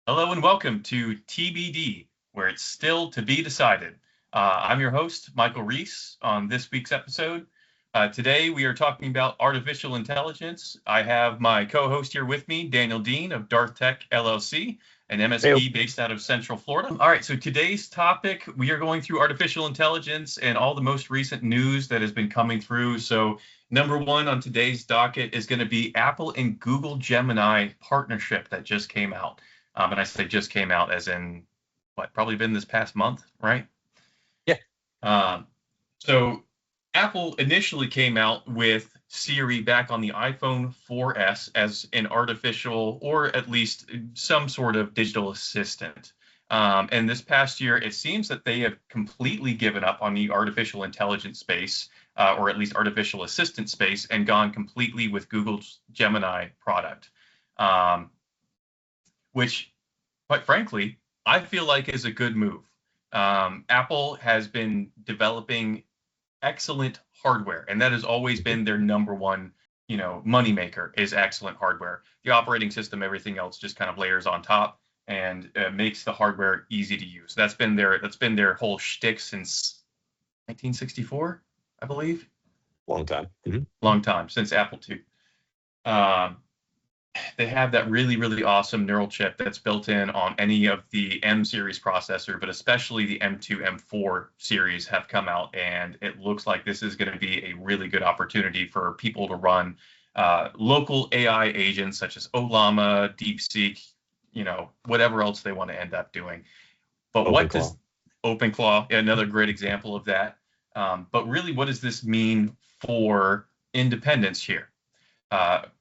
Hello and welcome to TBD, where it's still to be decided. I'm your host, Michael Reese, on this week's episode. Today we are talking about artificial intelligence. I have my co-host here with me, Daniel Dean of Darth Tech LLC, an Hey, MSP based out of Central Florida. All right, so today's topic, we are going through artificial intelligence and all the most recent news that has been coming through. So number one on today's docket is going to be Apple and Google Gemini partnership that just came out. And I say just came out as in probably been this past month, right? yeah, Um, so Apple initially came out with Siri back on the iPhone 4S as an artificial or at least some sort of digital assistant. And this past year, it seems that they have completely given up on the artificial intelligence space, or at least artificial assistant space, and gone completely with Google's Gemini product. Um, which, quite frankly, I feel like is a good move. Apple has been developing excellent hardware, and that has always been their number one, moneymaker is excellent hardware. The operating system, everything else, just kind of layers on top and makes the hardware easy to use. That's been their whole shtick since 1964, I believe. long time. Long time since Apple II. Um, they have that really, really awesome neural chip that's built in on any of the M series processor, but especially the M2, M4 series have come out, and it looks like this is going to be a really good opportunity for people to run local AI agents such as Olama, DeepSeek, whatever else they want to end up doing. But what does OpenClaw. OpenClaw, another great example of that. But really, what does this mean for independence here?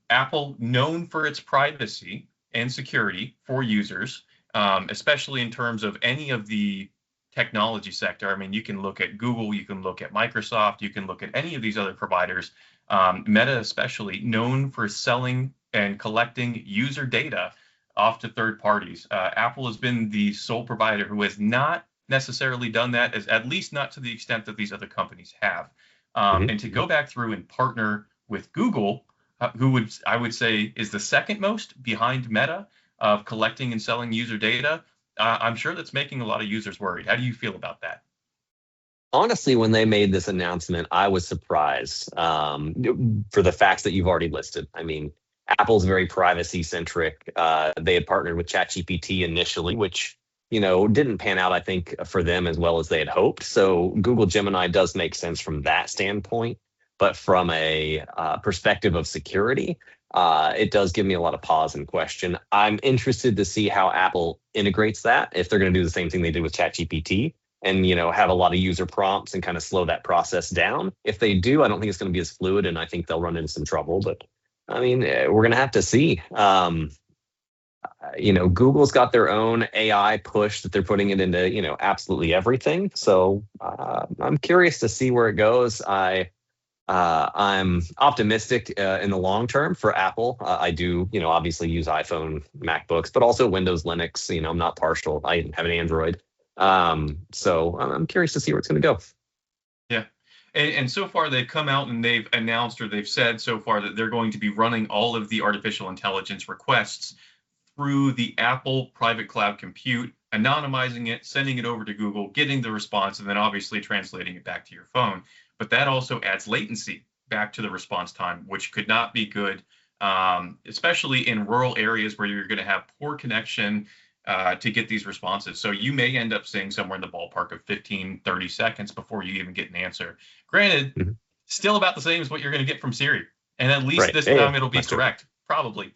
Apple, known for its privacy and security for users, especially in terms of any of the technology sector. I mean, you can look at Google, you can look at Microsoft, you can look at any of these other providers. Meta, especially, known for selling and collecting user data off to third parties. Apple has been the sole provider who has not necessarily done that, as at least not to the extent that these other companies have. And to go back through and partner with Google, who I would say is the second most behind Meta of collecting and selling user data. I'm sure that's making a lot of users worried. How do you feel about that? Honestly, when they made this announcement, I was surprised for the facts that you've already listed. I mean, Apple's very privacy centric. They had partnered with ChatGPT initially, which didn't pan out, I think, for them as well as they had hoped. So Google Gemini does make sense from that standpoint, but from a perspective of security, it does give me a lot of pause and question. I'm interested to see how Apple integrates that, if they're going to do the same thing they did with ChatGPT and have a lot of user prompts and kind of slow that process down. If they do, I don't think it's going to be as fluid, and I think they'll run into some trouble. But I mean, we're going to have to see. Google's got their own AI push that they're putting it into, absolutely everything. So I'm curious to see where it goes. I'm optimistic in the long term for Apple. I do, obviously use iPhone, MacBooks, but also Windows, Linux. I'm not partial. I have an Android. So I'm curious to see where it's going to go. Yeah. And so far, they've come out and they've announced, or they've said so far, that they're going to be running all of the artificial intelligence requests through the Apple private cloud compute, anonymizing it, sending it over to Google, getting the response, and then obviously translating it back to your phone. But that also adds latency back to the response time, which could not be good, especially in rural areas where you're going to have poor connection to get these responses. So you may end up seeing somewhere in the ballpark of 15, 30 seconds before you even get an answer. Granted, Mhm. still about the same as what you're going to get from Siri. And at least Right. this Yeah, time it'll be that's true. correct, probably.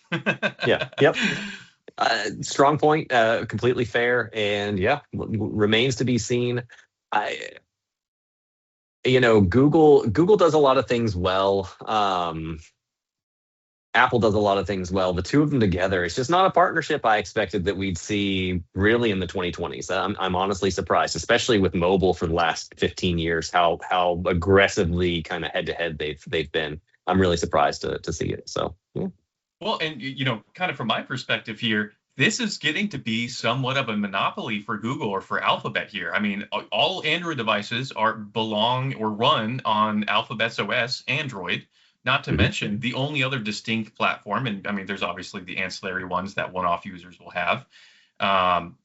Yeah. Yep. Strong point. Completely fair. And yeah, remains to be seen. I, Google does a lot of things well. Apple does a lot of things well. The two of them together, it's just not a partnership I expected that we'd see really in the 2020s. I'm honestly surprised, especially with mobile for the last 15 years, how aggressively kind of head to head they've been. I'm really surprised to see it. So yeah. Well, and kind of from my perspective here, this is getting to be somewhat of a monopoly for Google or for Alphabet here. I mean, all Android devices belong or run on Alphabet's OS, Android, not to Mhm. mention the only other distinct platform. And I mean, there's obviously the ancillary ones that one-off users will have. Um,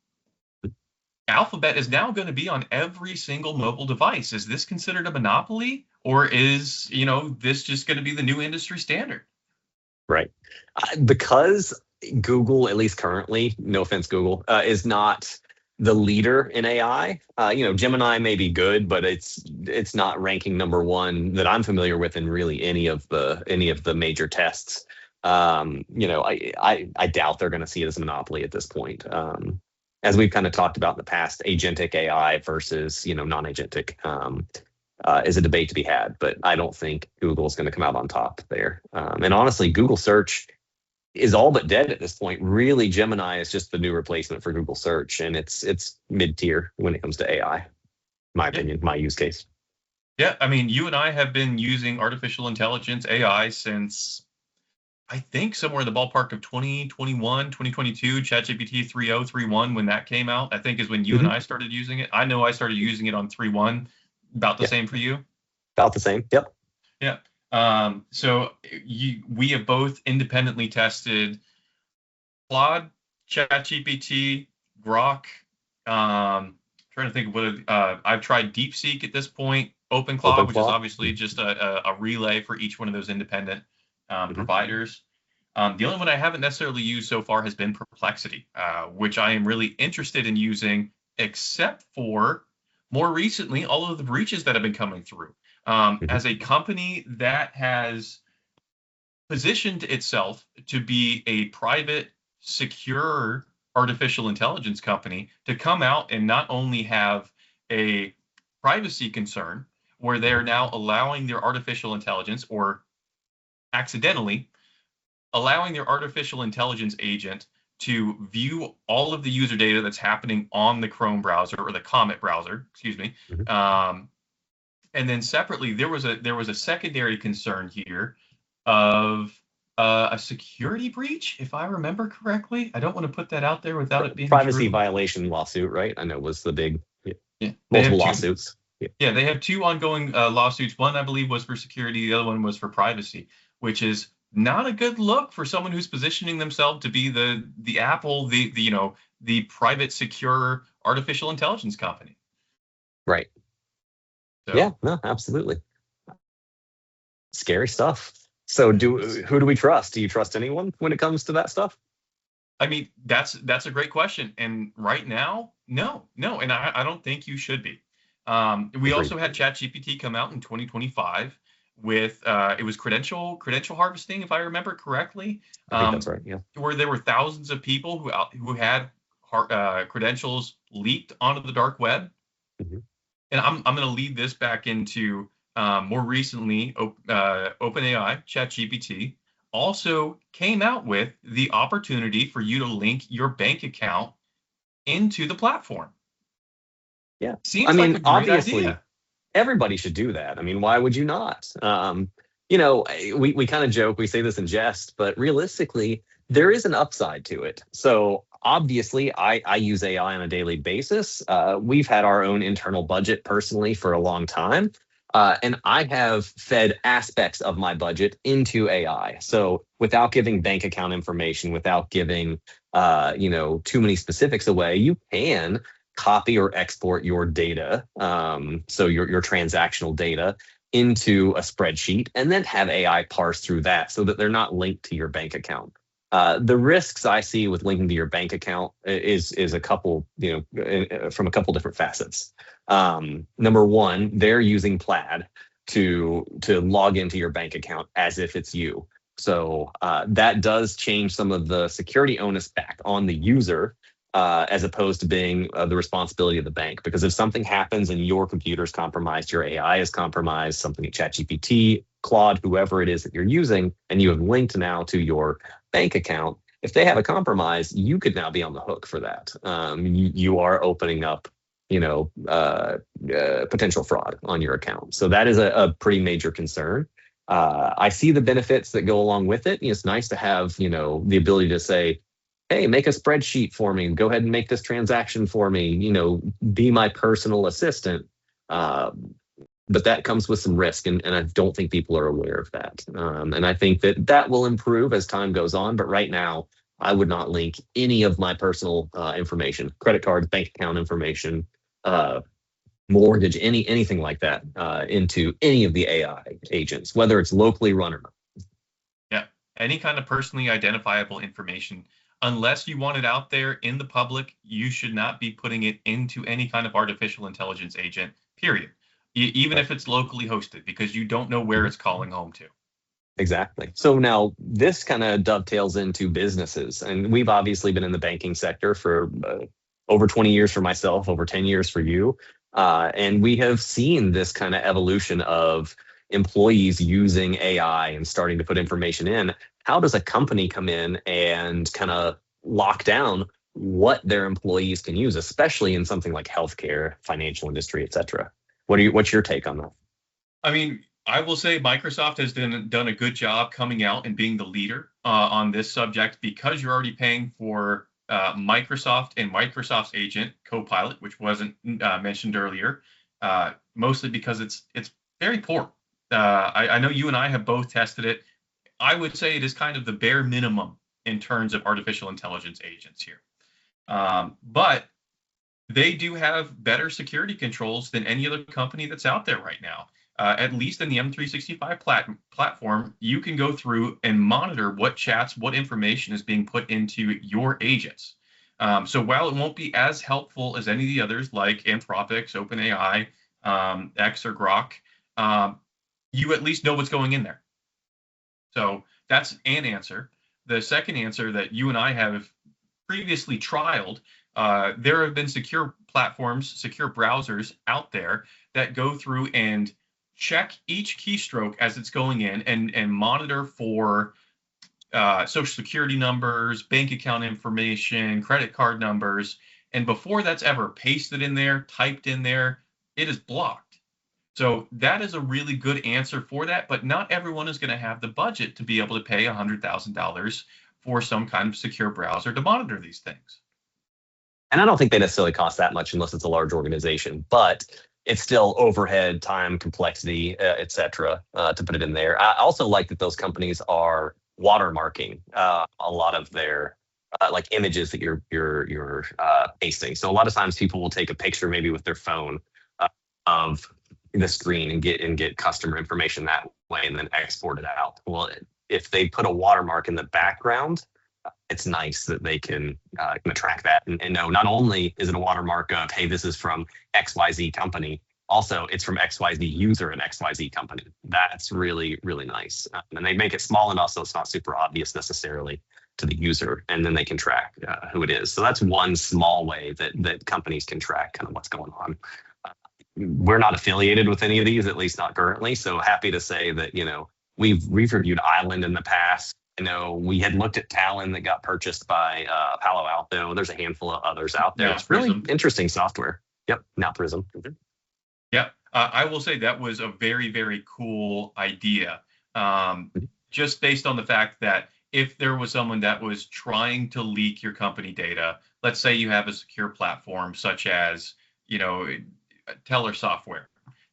Alphabet is now going to be on every single mobile device. Is this considered a monopoly, or is, this just going to be the new industry standard? Right. Because Google, at least currently, no offense, Google, is not the leader in AI. Gemini may be good, but it's not ranking number one that I'm familiar with in really any of the major tests. I doubt they're going to see it as a monopoly at this point. As we've kind of talked about in the past, agentic AI versus non-agentic is a debate to be had, but I don't think Google's going to come out on top there. And honestly, Google search is all but dead at this point. Really, Gemini is just the new replacement for Google search, and it's mid-tier when it comes to AI, my opinion, my use case. Yeah, I mean, you and I have been using artificial intelligence AI since I think somewhere in the ballpark of 2021, 2022, ChatGPT 3.0, 3.1, when that came out, I think is when you and Mhm. I started using it. I know I started using it on 3.1, about the Yeah, same for you. about the same. Yep. Yeah. So we have both independently tested Claude, ChatGPT, Grok. Trying to think of what I've tried DeepSeek at this point, OpenClaw, which is OpenClaw. obviously just a relay for each one of those independent Mm-hmm. providers. The only one I haven't necessarily used so far has been Perplexity, which I am really interested in using, except for more recently all of the breaches that have been coming through. Hmm. As a company that has positioned itself to be a private, secure artificial intelligence company, to come out and not only have a privacy concern where they're now allowing their artificial intelligence, or accidentally allowing their artificial intelligence agent to view all of the user data that's happening on the Chrome browser, or the Comet browser, excuse me. Hmm. And then separately, there was a secondary concern here of a security breach, if I remember correctly. I don't want to put that out there without it being Privacy true. violation lawsuit, right? I know was the big, yeah, Yeah, they have multiple two. lawsuits. Yeah. Yeah, they have two ongoing lawsuits. One, I believe, was for security. The other one was for privacy, which is not a good look for someone who's positioning themselves to be the Apple, the private, secure artificial intelligence company. Right. Yeah. So, No, absolutely. Scary stuff. So, who do we trust? Do you trust anyone when it comes to that stuff? I mean, that's a great question. And right now, no, and I don't think you should be. We Agreed. also had ChatGPT come out in 2025 with it was credential harvesting, if I remember correctly, I think that's right. Yeah. where there were thousands of people who had credentials leaked onto the dark web. Hmm. And I'm going to lead this back into more recently, OpenAI, ChatGPT, also came out with the opportunity for you to link your bank account into the platform. Yeah. I Seems like mean, a great obviously, idea. everybody should do that. I mean, why would you not? We kind of joke, we say this in jest, but realistically, there is an upside to it. So obviously, I use AI on a daily basis. We've had our own internal budget personally for a long time. And I have fed aspects of my budget into AI. So without giving bank account information, without giving too many specifics away, you can copy or export your data, so your transactional data, into a spreadsheet, and then have AI parse through that so that they're not linked to your bank account. The risks I see with linking to your bank account is a couple, from a couple different facets. Number one, they're using Plaid to log into your bank account as if it's you. So that does change some of the security onus back on the user, as opposed to being the responsibility of the bank. Because if something happens and your computer is compromised, your AI is compromised, something at ChatGPT, Claude, whoever it is that you're using, and you have linked now to your bank account, if they have a compromise, you could now be on the hook for that. You are opening up, potential fraud on your account. So that is a pretty major concern. I see the benefits that go along with it. It's nice to have, the ability to say, hey, make a spreadsheet for me. Go ahead and make this transaction for me. Be my personal assistant. But that comes with some risk, and I don't think people are aware of that. And I think that will improve as time goes on. But right now, I would not link any of my personal information, credit cards, bank account information, uh, mortgage, anything like that into any of the AI agents, whether it's locally run or not. Yeah. Any kind of personally identifiable information, unless you want it out there in the public, you should not be putting it into any kind of artificial intelligence agent, period. Even Right. if it's locally hosted, because you don't know where it's calling home to. Exactly. So now this kind of dovetails into businesses. And we've obviously been in the banking sector for over 20 years for myself, over 10 years for you. And we have seen this kind of evolution of employees using AI and starting to put information in. How does a company come in and kind of lock down what their employees can use, especially in something like healthcare, financial industry, et cetera? What's your take on that? I mean, I will say Microsoft has done a good job coming out and being the leader on this subject, because you're already paying for Microsoft and Microsoft's agent Copilot, which wasn't mentioned earlier, mostly because it's very poor. I know you and I have both tested it. I would say it is kind of the bare minimum in terms of artificial intelligence agents here. But they do have better security controls than any other company that's out there right now. At least in the M365 platform, you can go through and monitor what chats, what information is being put into your agents. So while it won't be as helpful as any of the others like Anthropic's, OpenAI, X, or Grok, you at least know what's going in there. So that's an answer. The second answer that you and I have previously trialed, there have been secure platforms, secure browsers out there that go through and check each keystroke as it's going in and monitor for social security numbers, bank account information, credit card numbers. And before that's ever pasted in there, typed in there, it is blocked. So that is a really good answer for that, but not everyone is going to have the budget to be able to pay $100,000 for some kind of secure browser to monitor these things. And I don't think they necessarily cost that much unless it's a large organization, but it's still overhead, time, complexity, et cetera, to put it in there. I also like that those companies are watermarking a lot of their like images that you're pasting. So a lot of times people will take a picture maybe with their phone of the screen and get customer information that way and then export it out. Well, if they put a watermark in the background, it's nice that they can track that and know not only is it a watermark of, hey, this is from XYZ company, also it's from XYZ user and XYZ company. That's really, really nice. And they make it small enough so it's not super obvious necessarily to the user, and then they can track who it is. So that's one small way that companies can track kind of what's going on. We're not affiliated with any of these, at least not currently. So happy to say that, we've reviewed Island in the past. I know we had looked at Talon that got purchased by Palo Alto. There's a handful of others out there. Now It's really Prism. interesting software. Yep, now Prism. Mhm. Yeah, I will say that was a very, very cool idea. Just based on the fact that if there was someone that was trying to leak your company data, let's say you have a secure platform such as, teller software.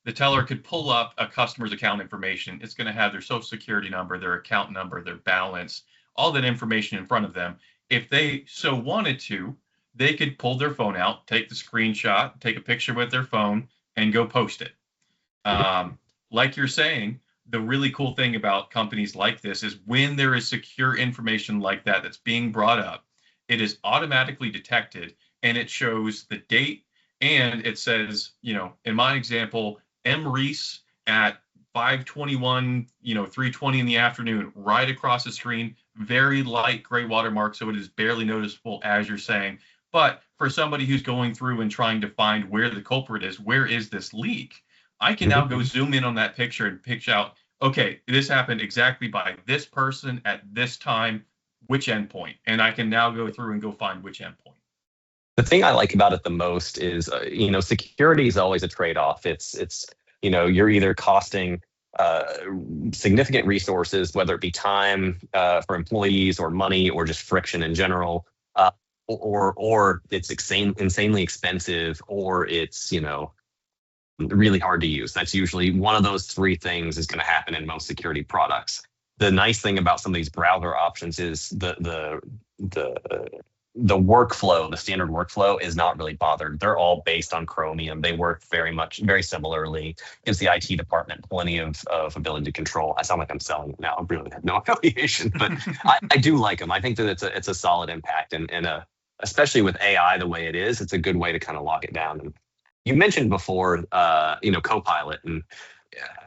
The teller could pull up a customer's account information. It's going to have their social security number, their account number, their balance, all that information in front of them. If they so wanted to, they could pull their phone out, take the screenshot, take a picture with their phone, and go post it. Like you're saying, the really cool thing about companies like this is when there is secure information like that that's being brought up, it is automatically detected and it shows the date, and it says, in my example, M. Reese at 5:21, 3:20 in the afternoon, right across the screen, very light gray watermark, so it is barely noticeable, as you're saying. But for somebody who's going through and trying to find where the culprit is, where is this leak, I can now go zoom in on that picture and pick out, okay, this happened exactly by this person at this time, which endpoint, and I can now go through and go find which endpoint. The thing I like about it the most is, security is always a trade-off. It's you're either costing significant resources, whether it be time for employees or money or just friction in general, or it's insanely expensive, or it's really hard to use. That's usually one of those three things is going to happen in most security products. The nice thing about some of these browser options is the workflow, the standard workflow is not really bothered. They're all based on Chromium. They work very similarly. Gives the IT department plenty of ability to control. I sound like I'm selling it now. I really have no affiliation, but I do like them. I think that it's a solid impact, and especially with AI the way it is, it's a good way to kind of lock it down. And you mentioned before, Copilot, and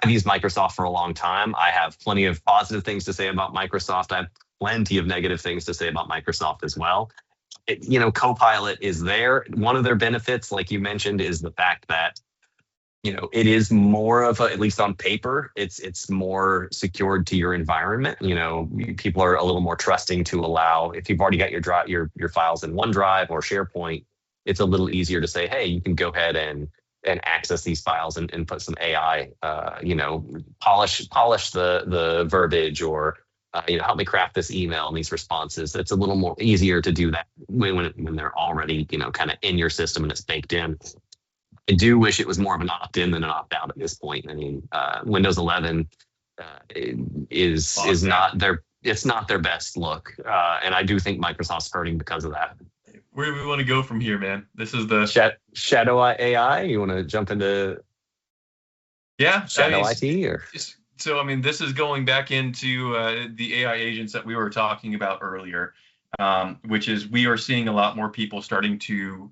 I've used Microsoft for a long time. I have plenty of positive things to say about Microsoft. I have plenty of negative things to say about Microsoft as well. Copilot is there. One of their benefits, like you mentioned, is the fact that it is more of at least on paper, it's more secured to your environment. People are a little more trusting to allow, if you've already got your files in OneDrive or SharePoint, it's a little easier to say, hey, you can go ahead and access these files and put some AI, polish the verbiage, or help me craft this email and these responses. It's a little more easier to do that when they're already, kind of in your system and it's baked in. I do wish it was more of an opt-in than an opt-out at this point. I mean, Windows 11 is not their best look, and I do think Microsoft's hurting because of that. Where do we want to go from here, man? This is the Shadow AI. You want to jump into Shadow IT or? So, I mean, this is going back into the AI agents that we were talking about earlier, which is we are seeing a lot more people starting to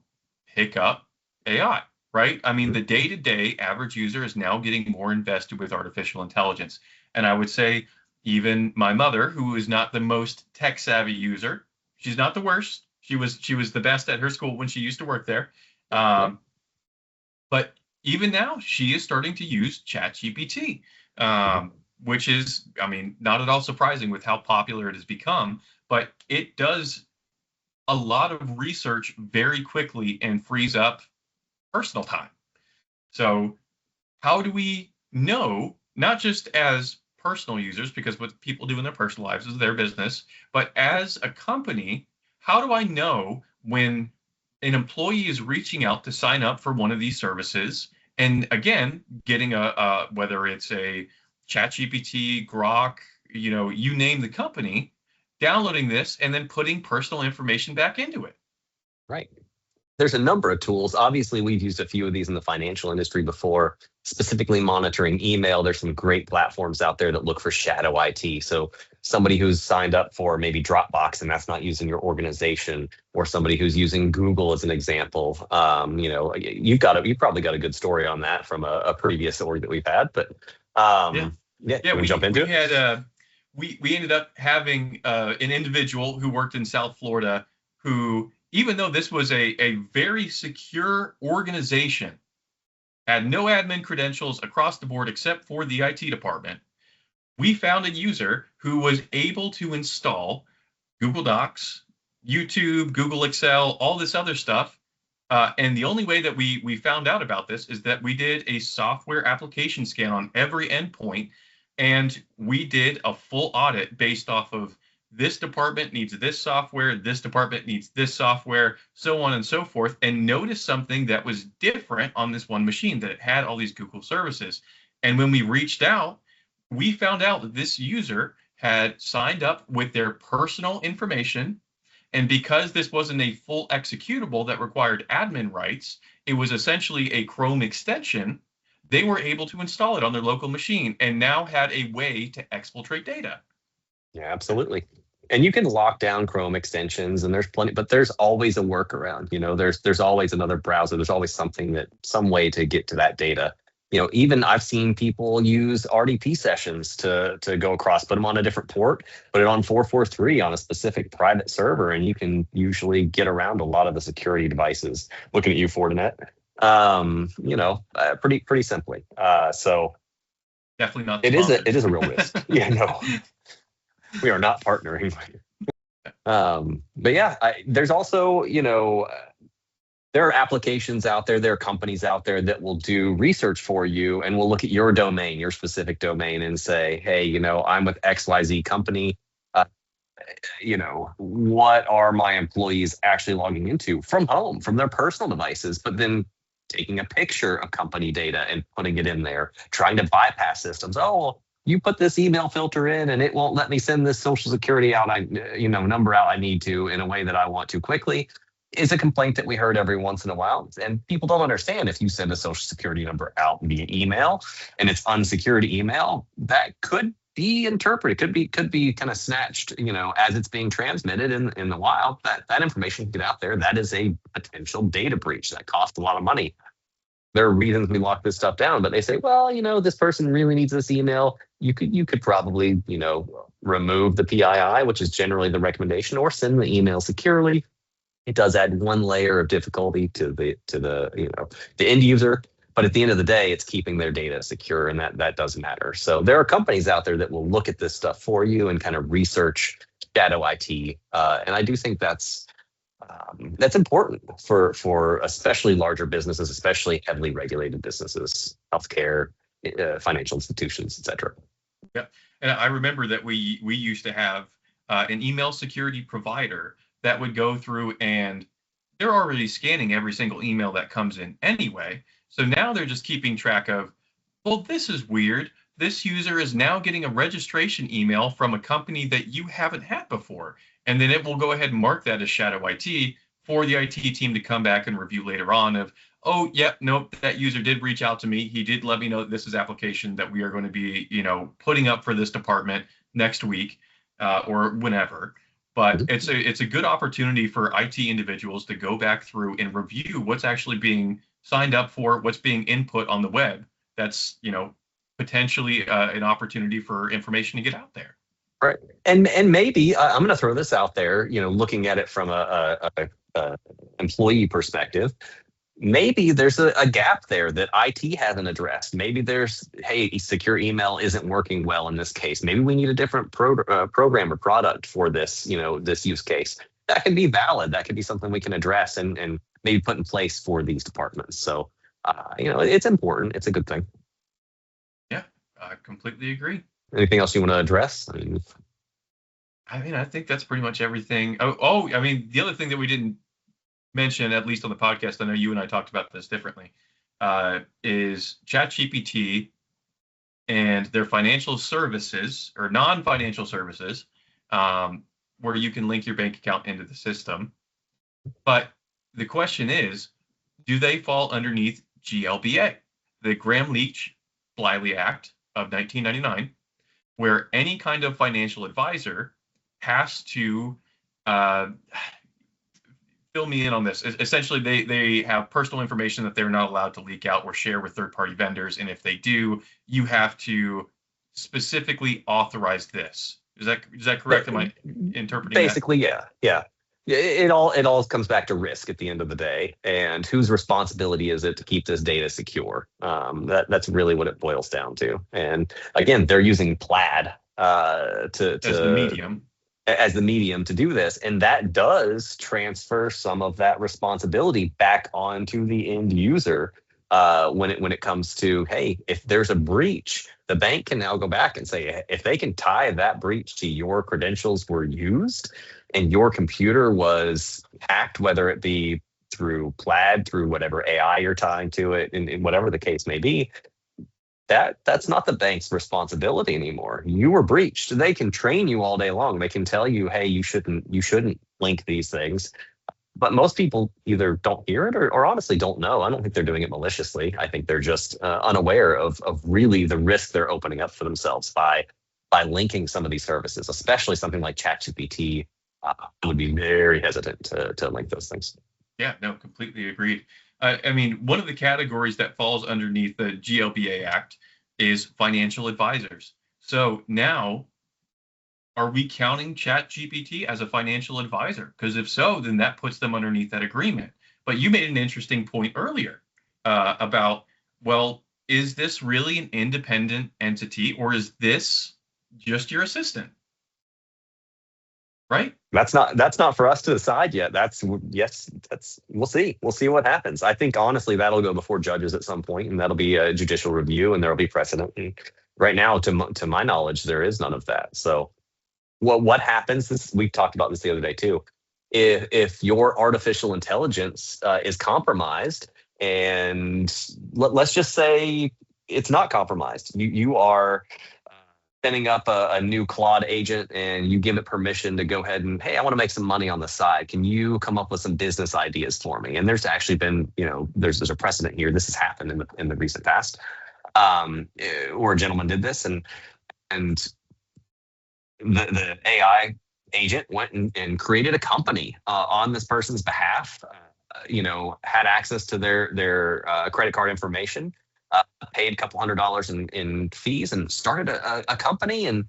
pick up AI, right? I mean, the day-to-day average user is now getting more invested with artificial intelligence. And I would say even my mother, who is not the most tech-savvy user, she's not the worst. She was the best at her school when she used to work there. But even now, she is starting to use ChatGPT. Which is, I mean, not at all surprising with how popular it has become, but it does a lot of research very quickly and frees up personal time. So how do we know, not just as personal users, because what people do in their personal lives is their business, but as a company, how do I know when an employee is reaching out to sign up for one of these services? And again, getting whether it's a ChatGPT, Grok, you name the company, downloading this and then putting personal information back into it. Right. There's a number of tools. Obviously, we've used a few of these in the financial industry before, specifically monitoring email. There's some great platforms out there that look for shadow IT. So somebody who's signed up for maybe Dropbox and that's not using your organization, or somebody who's using Google as an example. You've probably got a good story on that from a previous org that we've had. But we jump into it. We ended up having an individual who worked in South Florida who, even though this was a very secure organization, had no admin credentials across the board except for the IT department, we found a user who was able to install Google Docs, YouTube, Google Excel, all this other stuff. And the only way that we found out about this is that we did a software application scan on every endpoint, and we did a full audit based off of this department needs this software, this department needs this software, so on and so forth, and noticed something that was different on this one machine, that it had all these Google services. And when we reached out, we found out that this user had signed up with their personal information. And because this wasn't a full executable that required admin rights, it was essentially a Chrome extension. They were able to install it on their local machine and now had a way to exfiltrate data. Yeah, absolutely. And you can lock down Chrome extensions, and there's plenty, but there's always a workaround. There's always another browser. There's always some way to get to that data. Even I've seen people use RDP sessions to go across, put them on a different port, put it on 443 on a specific private server, and you can usually get around a lot of the security devices. Looking at you, Fortinet. Pretty simply. So definitely not. It is a real risk. Yeah, no. We are not partnering. But yeah, there's also, there are applications out there, there are companies out there that will do research for you and will look at your domain, your specific domain, and say, hey, I'm with XYZ company. What are my employees actually logging into from home, from their personal devices, but then taking a picture of company data and putting it in there, trying to bypass systems. Oh, well, you put this email filter in and it won't let me send this social security out, number out I need to in a way that I want to quickly, is a complaint that we heard every once in a while. And people don't understand, if you send a social security number out via email and it's unsecured email, that could be interpreted, could be kind of snatched, as it's being transmitted in the wild. That information can get out there. That is a potential data breach that costs a lot of money. There are reasons we lock this stuff down, but they say, well, this person really needs this email. You could probably, remove the PII, which is generally the recommendation, or send the email securely. It does add one layer of difficulty to the end user, but at the end of the day, it's keeping their data secure, and that does matter. So there are companies out there that will look at this stuff for you and kind of research shadow IT, and I do think that's important for especially larger businesses, especially heavily regulated businesses, healthcare, financial institutions, etc. Yeah, and I remember that we used to have an email security provider that would go through, and they're already scanning every single email that comes in anyway. So now they're just keeping track of, well, this is weird. This user is now getting a registration email from a company that you haven't had before. And then it will go ahead and mark that as shadow IT for the IT team to come back and review later on of, oh, yep, nope, that user did reach out to me. He did let me know that this is application that we are going to be, putting up for this department next week or whenever. But it's a good opportunity for IT individuals to go back through and review what's actually being signed up for, what's being input on the web. That's, potentially an opportunity for information to get out there. Right. And maybe I'm going to throw this out there, looking at it from a employee perspective. Maybe there's a gap there that IT hasn't addressed. Maybe there's, hey, secure email isn't working well in this case. Maybe we need a different program or product for this, this use case. That could be valid. That could be something we can address and maybe put in place for these departments. So, it's important. It's a good thing. Yeah, I completely agree. Anything else you want to address? I think that's pretty much everything. The other thing that we didn't mention, at least on the podcast, I know you and I talked about this differently, is ChatGPT and their financial services or non-financial services, where you can link your bank account into the system. But the question is, do they fall underneath GLBA, the Gramm-Leach-Bliley Act of 1999, where any kind of financial advisor has to fill me in on this. Essentially, they have personal information that they're not allowed to leak out or share with third-party vendors, and if they do, you have to specifically authorize this. Is that correct? Am I interpreting basically that? Yeah. It all comes back to risk at the end of the day, and whose responsibility is it to keep this data secure? That's really what it boils down to. And again, they're using Plaid as the medium to do this, and that does transfer some of that responsibility back onto the end user when it comes to, hey, if there's a breach, the bank can now go back and say, if they can tie that breach to your credentials were used and your computer was hacked, whether it be through Plaid, through whatever AI you're tying to it, and whatever the case may be, that's not the bank's responsibility anymore. You were breached. They can train you all day long. They can tell you, hey, you shouldn't link these things. But most people either don't hear it or honestly don't know. I don't think they're doing it maliciously. I think they're just unaware of really the risk they're opening up for themselves by linking some of these services, especially something like ChatGPT. I would be very hesitant to link those things. Yeah, no, completely agreed. One of the categories that falls underneath the GLBA Act is financial advisors. So now, are we counting ChatGPT as a financial advisor? Because if so, then that puts them underneath that agreement. But you made an interesting point earlier about, well, is this really an independent entity, or is this just your assistant? Right? That's not for us to decide yet. We'll see. We'll see what happens. I think honestly that'll go before judges at some point, and that'll be a judicial review, and there'll be precedent. And right now, to my knowledge, there is none of that. So what happens? We talked about this the other day too. If your artificial intelligence is compromised, and let's just say it's not compromised, you are setting up a new Claude agent and you give it permission to go ahead and, hey, I want to make some money on the side. Can you come up with some business ideas for me? And there's actually been, there's a precedent here. This has happened in the recent past, where a gentleman did this, and the AI agent went and created a company on this person's behalf. Had access to their credit card information, paid a couple $100s in fees, and started a company. And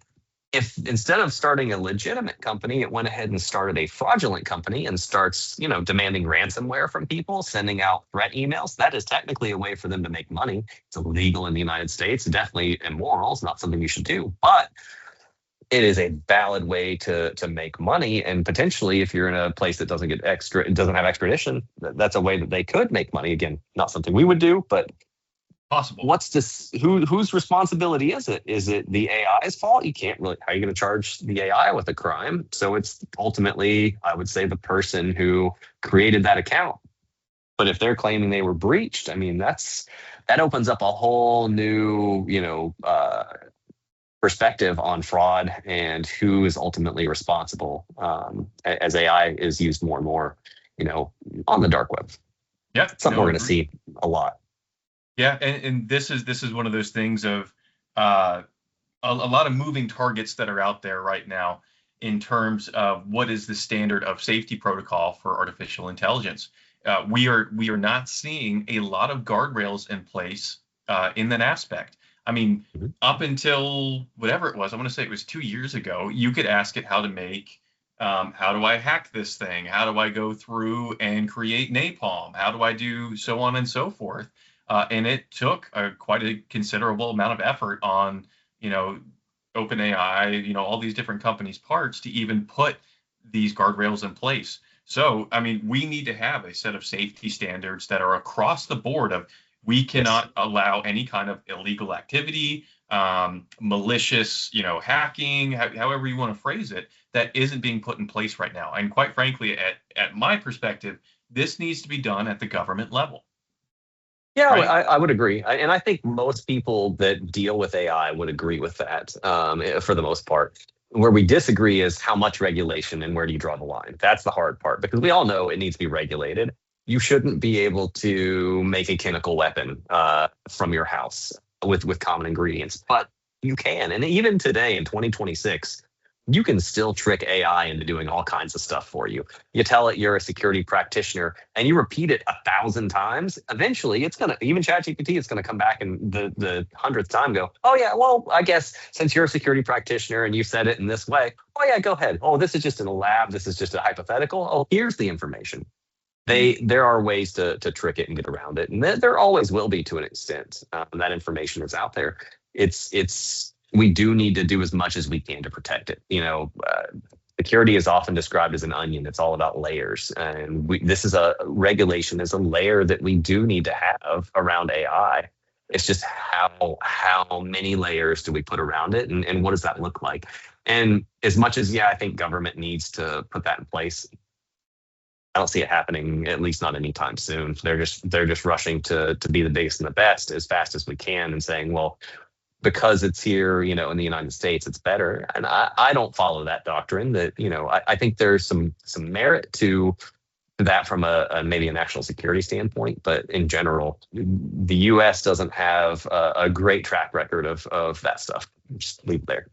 if instead of starting a legitimate company, it went ahead and started a fraudulent company and starts, demanding ransomware from people, sending out threat emails, that is technically a way for them to make money. It's illegal in the United States, definitely immoral. It's not something you should do, but it is a valid way to make money. And potentially, if you're in a place that doesn't have extradition, that's a way that they could make money. Again, not something we would do, but possible. What's this? Whose responsibility is it? Is it the AI's fault? You can't really. How are you going to charge the AI with a crime? So it's ultimately, I would say, the person who created that account. But if they're claiming they were breached, I mean, that opens up a whole new, perspective on fraud and who is ultimately responsible, as AI is used more and more, on the dark web. Yeah, something we're going to see a lot. Yeah, and this is one of those things of a lot of moving targets that are out there right now in terms of what is the standard of safety protocol for artificial intelligence. We are not seeing a lot of guardrails in place in that aspect. I mean, up until whatever it was, I want to say it was 2 years ago, you could ask it how to make, how do I hack this thing? How do I go through and create napalm? How do I do so on and so forth? And it took quite a considerable amount of effort on, OpenAI, all these different companies' parts to even put these guardrails in place. So, I mean, we need to have a set of safety standards that are across the board of we cannot allow any kind of illegal activity, malicious, hacking, however you want to phrase it, that isn't being put in place right now. And quite frankly, at my perspective, this needs to be done at the government level. Yeah, right? I would agree. And I think most people that deal with AI would agree with that, for the most part. Where we disagree is how much regulation and where do you draw the line. That's the hard part, because we all know it needs to be regulated. You shouldn't be able to make a chemical weapon from your house with common ingredients, but you can. And even today in 2026, you can still trick AI into doing all kinds of stuff for you. You tell it you're a security practitioner and you repeat it 1,000 times. Eventually, even ChatGPT is going to come back and the 100th time go, oh yeah, well, I guess since you're a security practitioner and you said it in this way, oh yeah, go ahead. Oh, this is just in a lab. This is just a hypothetical. Oh, here's the information. There are ways to trick it and get around it, and there always will be to an extent. That information is out there. We do need to do as much as we can to protect it. Security is often described as an onion. It's all about layers, and regulation is a layer that we do need to have around AI. It's just how many layers do we put around it, and what does that look like? And as much as I think government needs to put that in place, I don't see it happening, at least not anytime soon. They're just rushing to be the biggest and the best as fast as we can, and saying, well, because it's here, in the United States, it's better. And I don't follow that doctrine. That I think there's some merit to that from a maybe a national security standpoint, but in general, the U.S. doesn't have a great track record of that stuff. Just leave it there.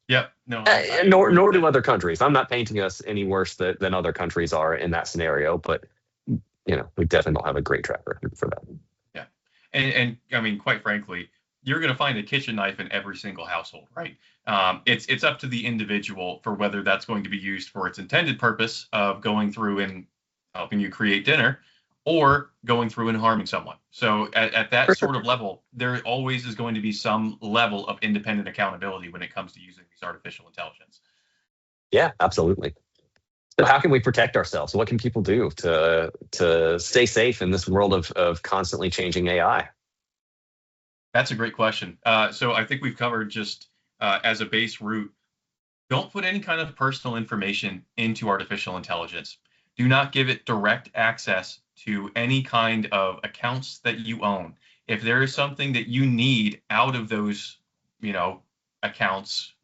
Yep. No. Nor do other countries. I'm not painting us any worse than other countries are in that scenario, but we definitely don't have a great track record for that. Yeah, and I mean, quite frankly, you're going to find a kitchen knife in every single household, right? It's up to the individual for whether that's going to be used for its intended purpose of going through and helping you create dinner, or going through and harming someone. So at that sort of level, there always is going to be some level of independent accountability when it comes to using these artificial intelligence. Yeah, absolutely. So how can we protect ourselves? What can people do to stay safe in this world of constantly changing AI? That's a great question. So I think we've covered just as a base route, don't put any kind of personal information into artificial intelligence. Do not give it direct access to any kind of accounts that you own. If there is something that you need out of those, accounts,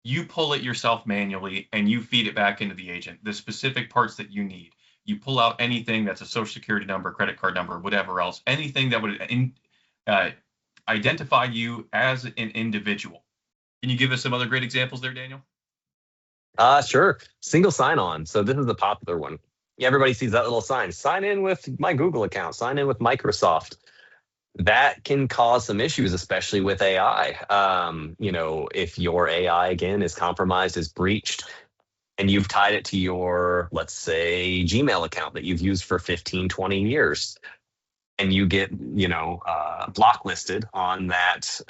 you pull it yourself manually and you feed it back into the agent, the specific parts that you need. You pull out anything that's a social security number, credit card number, whatever else, anything that would uh, identify you as an individual. Can you give us some other great examples there, Daniel? Sure. Single sign-on. So this is the popular one. Yeah, everybody sees that little sign. Sign in with my Google account. Sign in with Microsoft. That can cause some issues, especially with AI. If your AI again is compromised, is breached, and you've tied it to your, let's say, Gmail account that you've used for 15, 20 years, and you get, blocklisted on that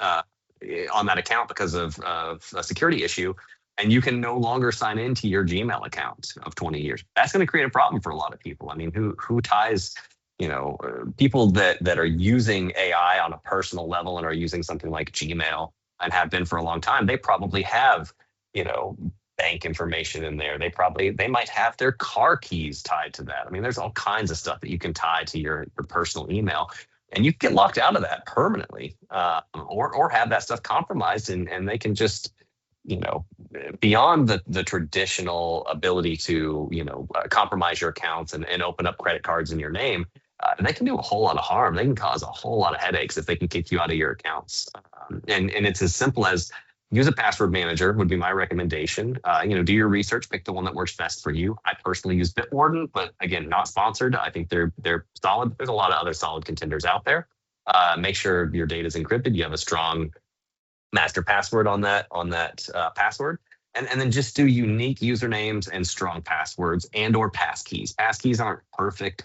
account because of a security issue, and you can no longer sign into your Gmail account of 20 years. That's going to create a problem for a lot of people. I mean, who ties, people that are using AI on a personal level and are using something like Gmail and have been for a long time, they probably have, bank information in there. They might have their car keys tied to that. I mean, there's all kinds of stuff that you can tie to your personal email, and you can get locked out of that permanently, or have that stuff compromised, and they can just, beyond the traditional ability to, compromise your accounts and open up credit cards in your name. They can do a whole lot of harm. They can cause a whole lot of headaches if they can kick you out of your accounts. And it's as simple as use a password manager would be my recommendation. Do your research, pick the one that works best for you. I personally use Bitwarden, but again, not sponsored. I think they're solid. There's a lot of other solid contenders out there. Make sure your data is encrypted. You have a strong master password on that password. And then just do unique usernames and strong passwords and/or passkeys. Passkeys aren't perfect,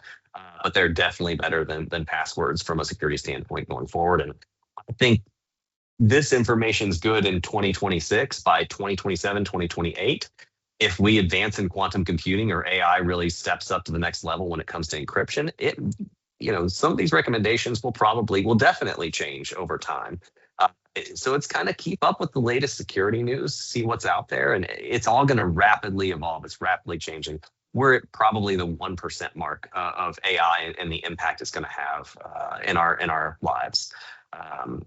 but they're definitely better than passwords from a security standpoint going forward. And I think this information is good in 2026. By 2027, 2028, if we advance in quantum computing or AI really steps up to the next level when it comes to encryption, some of these recommendations will definitely change over time. So it's kind of keep up with the latest security news, see what's out there, and it's all going to rapidly evolve. It's rapidly changing. We're at probably the 1% mark of AI and the impact it's going to have in our lives.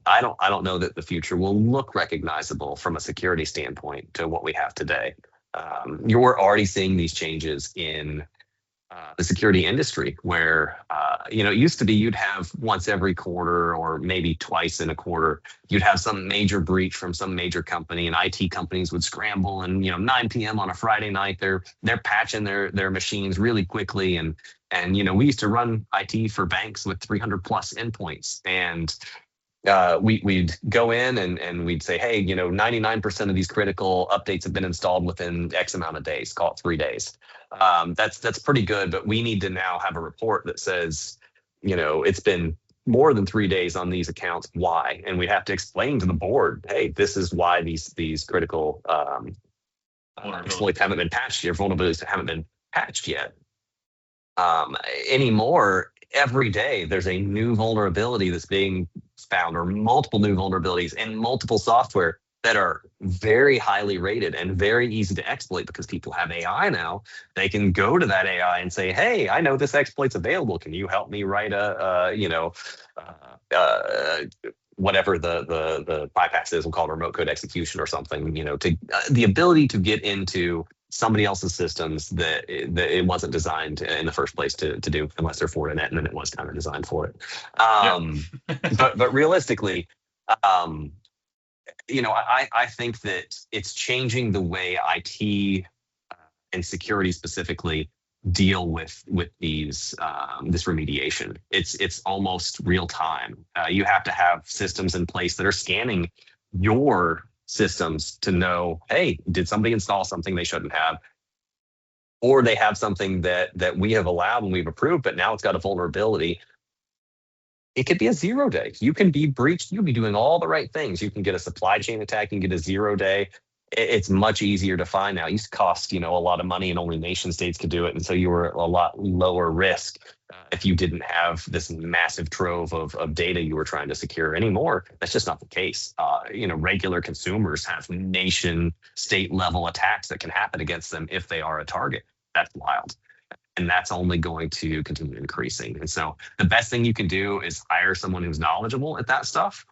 I don't know that the future will look recognizable from a security standpoint to what we have today. You're already seeing these changes in the security industry, where it used to be you'd have once every quarter or maybe twice in a quarter, you'd have some major breach from some major company, and IT companies would scramble, and 9 p.m. on a Friday night, they're patching their machines really quickly, and we used to run IT for banks with 300 plus endpoints, and we'd go in and we'd say, hey, 99% of these critical updates have been installed within X amount of days, call it 3 days. That's pretty good, but we need to now have a report that says, it's been more than 3 days on these accounts. Why? And we'd have to explain to the board, hey, this is why these critical exploits haven't been patched yet, vulnerabilities haven't been patched yet. Anymore, every day there's a new vulnerability that's being found, or multiple new vulnerabilities in multiple software that are very highly rated and very easy to exploit, because people have AI now. They can go to that AI and say, hey, I know this exploit's available. Can you help me write whatever the bypass is, we'll call it remote code execution or something, to the ability to get into somebody else's systems that it wasn't designed in the first place to do, unless they're Fortinet, and then it was kind of designed for it. But realistically, I think that it's changing the way IT and security specifically deal with these this remediation. It's almost real time. You have to have systems in place that are scanning your systems to know, hey, did somebody install something they shouldn't have, or they have something that we have allowed and we've approved, but now it's got a vulnerability. It could be a 0 day. You can be breached. You can be doing all the right things. You can get a supply chain attack. You can get a 0 day. It's much easier to find now. It used to cost, a lot of money, and only nation states could do it. And so you were a lot lower risk if you didn't have this massive trove of data you were trying to secure. Anymore, that's just not the case. Regular consumers have nation state level attacks that can happen against them if they are a target. That's wild. And that's only going to continue increasing. And so the best thing you can do is hire someone who's knowledgeable at that stuff.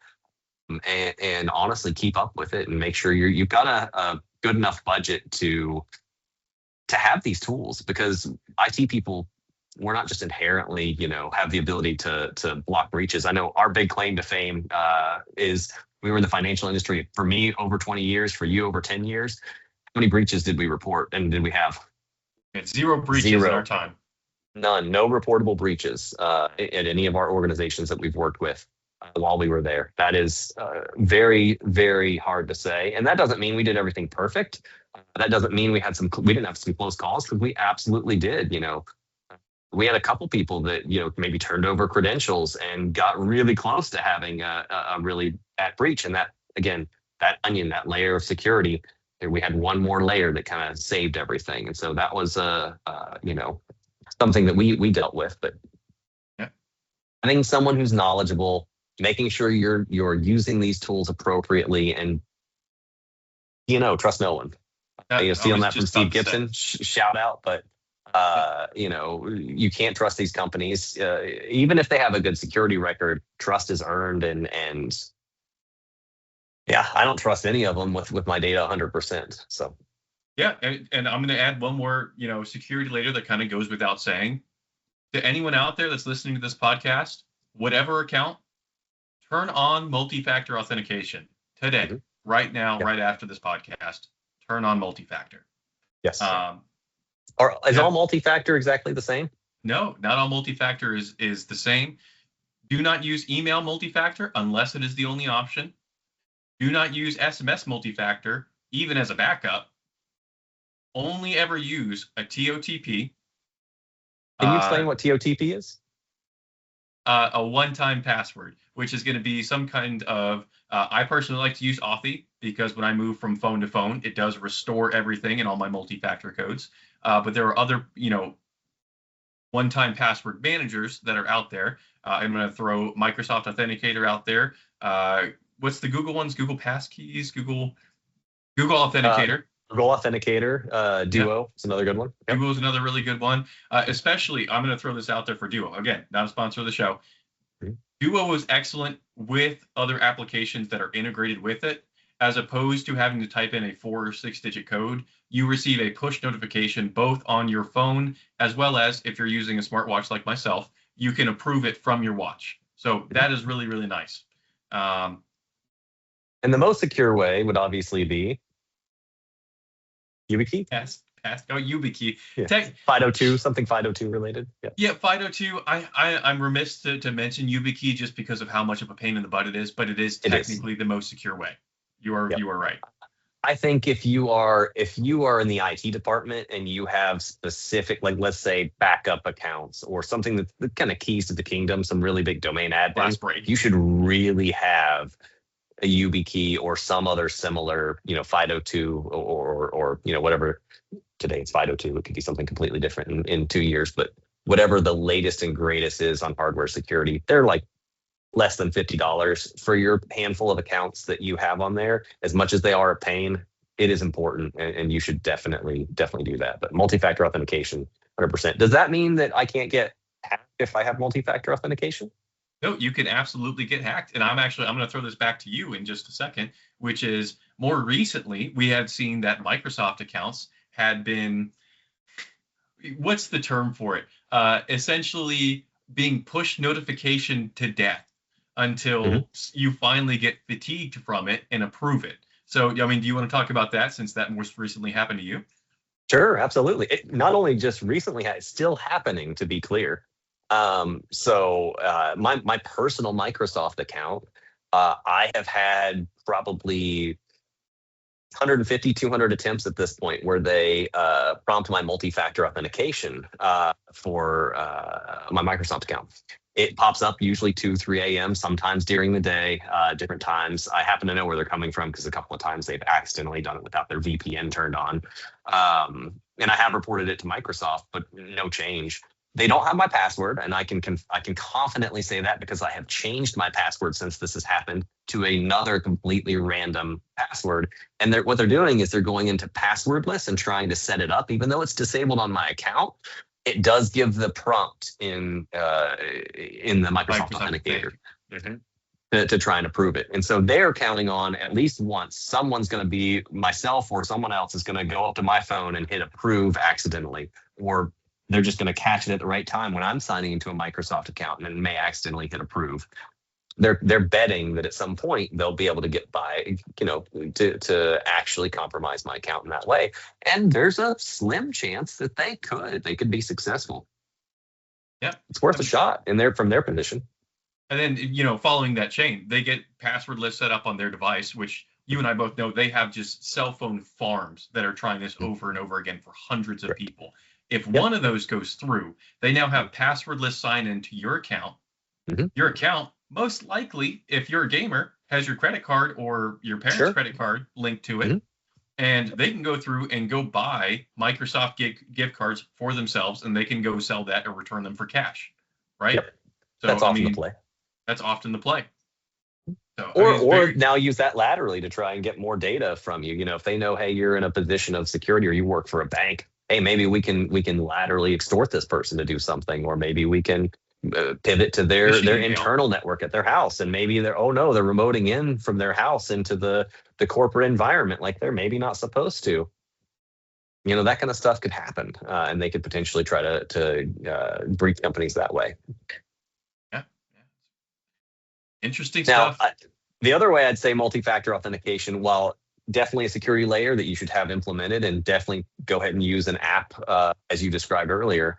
and honestly keep up with it and make sure you've got a good enough budget to have these tools, because IT people, we're not just inherently, have the ability to block breaches. I know our big claim to fame is we were in the financial industry, for me over 20 years, for you over 10 years. How many breaches did we report and did we have? It's 0 breaches in our time. None, no reportable breaches at any of our organizations that we've worked with while we were there. That is very, very hard to say. And that doesn't mean we did everything perfect. That doesn't mean we didn't have some close calls, because we absolutely did. We had a couple people that, maybe turned over credentials and got really close to having a really bad breach. And that, again, that onion, that layer of security, we had one more layer that kind of saved everything. And so that was, something that we dealt with. But yeah. I think someone who's knowledgeable, making sure you're using these tools appropriately, and trust no one. Stealing that from Steve Gibson, shout out. But you can't trust these companies, even if they have a good security record. Trust is earned, and yeah, I don't trust any of them with my data 100%. So. Yeah, and I'm going to add one more, security layer that kind of goes without saying. To anyone out there that's listening to this podcast, whatever account, turn on multi-factor authentication today, right now, right after this podcast. Turn on multi-factor. Yes. Is all multi-factor exactly the same? No, not all multi-factor is the same. Do not use email multi-factor unless it is the only option. Do not use SMS multi-factor, even as a backup. Only ever use a TOTP. Can you explain what TOTP is? A one-time password, which is going to be some kind of, I personally like to use Authy, because when I move from phone to phone, it does restore everything in all my multi-factor codes. But there are other, one-time password managers that are out there. I'm going to throw Microsoft Authenticator out there. What's the Google ones? Google Passkeys, Google Authenticator. Google Authenticator, Duo is another good one. Yep. Duo is another really good one. Especially, I'm going to throw this out there for Duo. Again, not a sponsor of the show. Mm-hmm. Duo is excellent with other applications that are integrated with it. As opposed to having to type in a 4 or 6 digit code, you receive a push notification both on your phone, as well as if you're using a smartwatch like myself, you can approve it from your watch. So that is really, really nice. And the most secure way would obviously be YubiKey? YubiKey. Yeah. 502, something 502 related. Yeah, 502. I'm remiss to mention YubiKey just because of how much of a pain in the butt it is, but it is technically the most secure way. You are right. I think if you are in the IT department and you have specific, like let's say backup accounts or something that's the kind of keys to the kingdom, some really big domain admin, you should really have a YubiKey or some other similar, 502 or whatever. Today it's 502. It could be something completely different in 2 years, but whatever the latest and greatest is on hardware security, they're like less than $50 for your handful of accounts that you have on there. As much as they are a pain, it is important, and you should definitely do that. But multi-factor authentication, 100%. Does that mean that I can't get hacked if I have multi-factor authentication? No, you can absolutely get hacked. And I'm going to throw this back to you in just a second, which is more recently, we had seen that Microsoft accounts had been, what's the term for it? Essentially being push notification to death until you finally get fatigued from it and approve it. So, I mean, do you want to talk about that since that most recently happened to you? Sure, absolutely. It not only just recently, it's still happening, to be clear. So my personal Microsoft account, I have had probably 150, 200 attempts at this point where they prompt my multi-factor authentication for my Microsoft account. It pops up usually 2, 3 a.m., sometimes during the day, different times. I happen to know where they're coming from because a couple of times they've accidentally done it without their VPN turned on. And I have reported it to Microsoft, but no change. They don't have my password, and I can confidently say that because I have changed my password since this has happened to another completely random password. And what they're doing is they're going into passwordless and trying to set it up, even though it's disabled on my account. It does give the prompt in the Microsoft Authenticator. to try and approve it. And so they're counting on at least once someone's going to be myself or someone else is going to go up to my phone and hit approve accidentally, or they're just going to catch it at the right time when I'm signing into a Microsoft account and may accidentally hit approve. They're betting that at some point they'll be able to get by, to actually compromise my account in that way. And there's a slim chance that they could be successful. Yeah, it's worth a shot from their position. And then, following that chain, they get passwordless set up on their device, which you and I both know they have just cell phone farms that are trying this over and over again for hundreds of people. If one of those goes through, they now have passwordless sign into your account. Your account, most likely, if you're a gamer, has your credit card or your parents' credit card linked to it. And they can go through and go buy Microsoft gift cards for themselves, and they can go sell that or return them for cash, right? Yep. So, that's often the play. That's often the play. So, or now use that laterally to try and get more data from you. If they know, hey, you're in a position of security or you work for a bank, hey, maybe we can laterally extort this person to do something, or maybe we can pivot to their internal network at their house, and maybe they're remoting in from their house into the corporate environment like they're maybe not supposed to. That kind of stuff could happen, and they could potentially try to breach companies that way. Interesting stuff. Now, the other way I'd say multi-factor authentication, while definitely a security layer that you should have implemented, and definitely go ahead and use an app as you described earlier,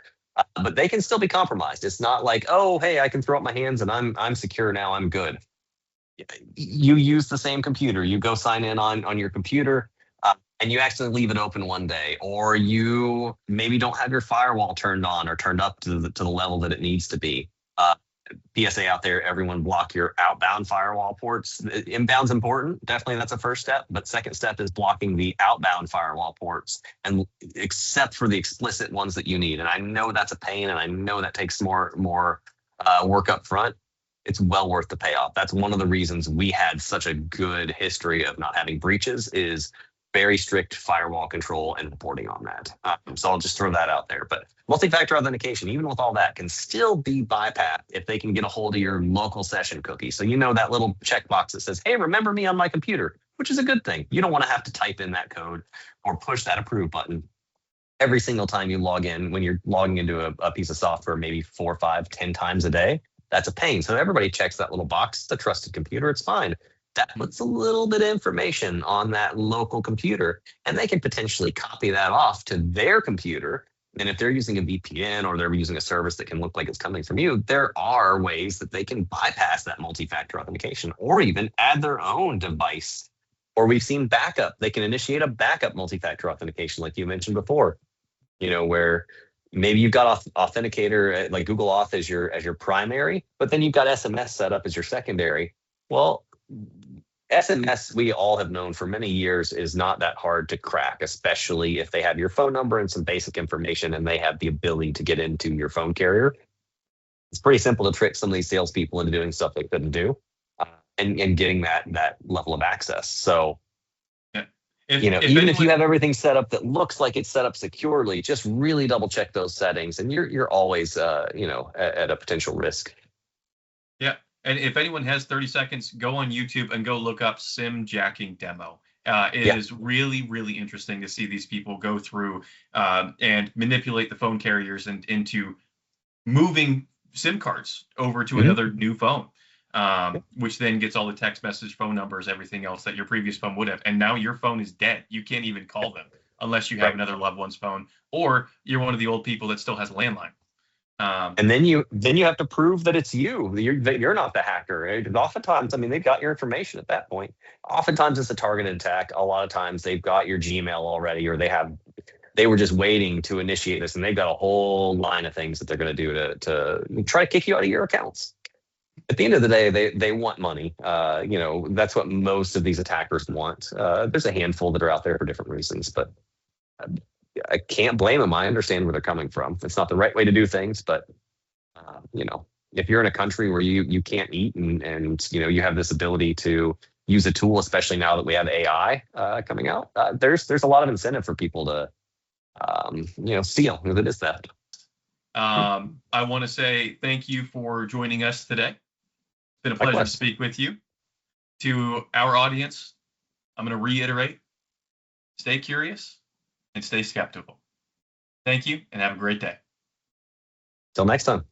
but they can still be compromised. It's not like, oh, hey, I can throw up my hands and I'm secure now, I'm good. You use the same computer, you go sign in on your computer, and you accidentally leave it open one day, or you maybe don't have your firewall turned on or turned up to the level that it needs to be. PSA out there, everyone block your outbound firewall ports. Inbound's important. Definitely that's a first step. But second step is blocking the outbound firewall ports, and except for the explicit ones that you need. And I know that's a pain, and I know that takes more work up front. It's well worth the payoff. That's one of the reasons we had such a good history of not having breaches, is very strict firewall control and reporting on that. So I'll just throw that out there. But multi-factor authentication, even with all that, can still be bypassed if they can get a hold of your local session cookie. So that little checkbox that says, hey, remember me on my computer, which is a good thing. You don't want to have to type in that code or push that approve button every single time you log in. When you're logging into a piece of software, maybe 4, 5, 10 times a day, that's a pain. So everybody checks that little box. It's a trusted computer. It's fine. That puts a little bit of information on that local computer, and they can potentially copy that off to their computer. And if they're using a VPN or they're using a service that can look like it's coming from you, there are ways that they can bypass that multi-factor authentication, or even add their own device. Or we've seen backup. They can initiate a backup multi-factor authentication, like you mentioned before, where maybe you've got authenticator like Google Auth as your primary, but then you've got SMS set up as your secondary. Well, SMS, we all have known for many years, is not that hard to crack, especially if they have your phone number and some basic information and they have the ability to get into your phone carrier. It's pretty simple to trick some of these salespeople into doing stuff they couldn't do, and getting that level of access. So, even if you have everything set up that looks like it's set up securely, just really double check those settings, and you're always at a potential risk. Yeah. And if anyone has 30 seconds, go on YouTube and go look up SIM jacking demo. It is really, really interesting to see these people go through and manipulate the phone carriers into moving SIM cards over to another new phone, which then gets all the text message, phone numbers, everything else that your previous phone would have. And now your phone is dead. You can't even call them unless you have another loved one's phone, or you're one of the old people that still has a landline. And then you have to prove that it's you. You're not the hacker. Right? Oftentimes, they've got your information at that point. Oftentimes, it's a targeted attack. A lot of times, they've got your Gmail already, or they were just waiting to initiate this, and they've got a whole line of things that they're going to do to try to kick you out of your accounts. At the end of the day, they want money. That's what most of these attackers want. There's a handful that are out there for different reasons, but I can't blame them. I understand where they're coming from. It's not the right way to do things, but if you're in a country where you can't eat and you have this ability to use a tool, especially now that we have AI coming out, there's a lot of incentive for people to steal, if it is theft. I want to say thank you for joining us today. been a pleasure to Likewise. speak with you. To our audience, I'm going to reiterate, stay curious and stay skeptical. Thank you and have a great day. Till next time.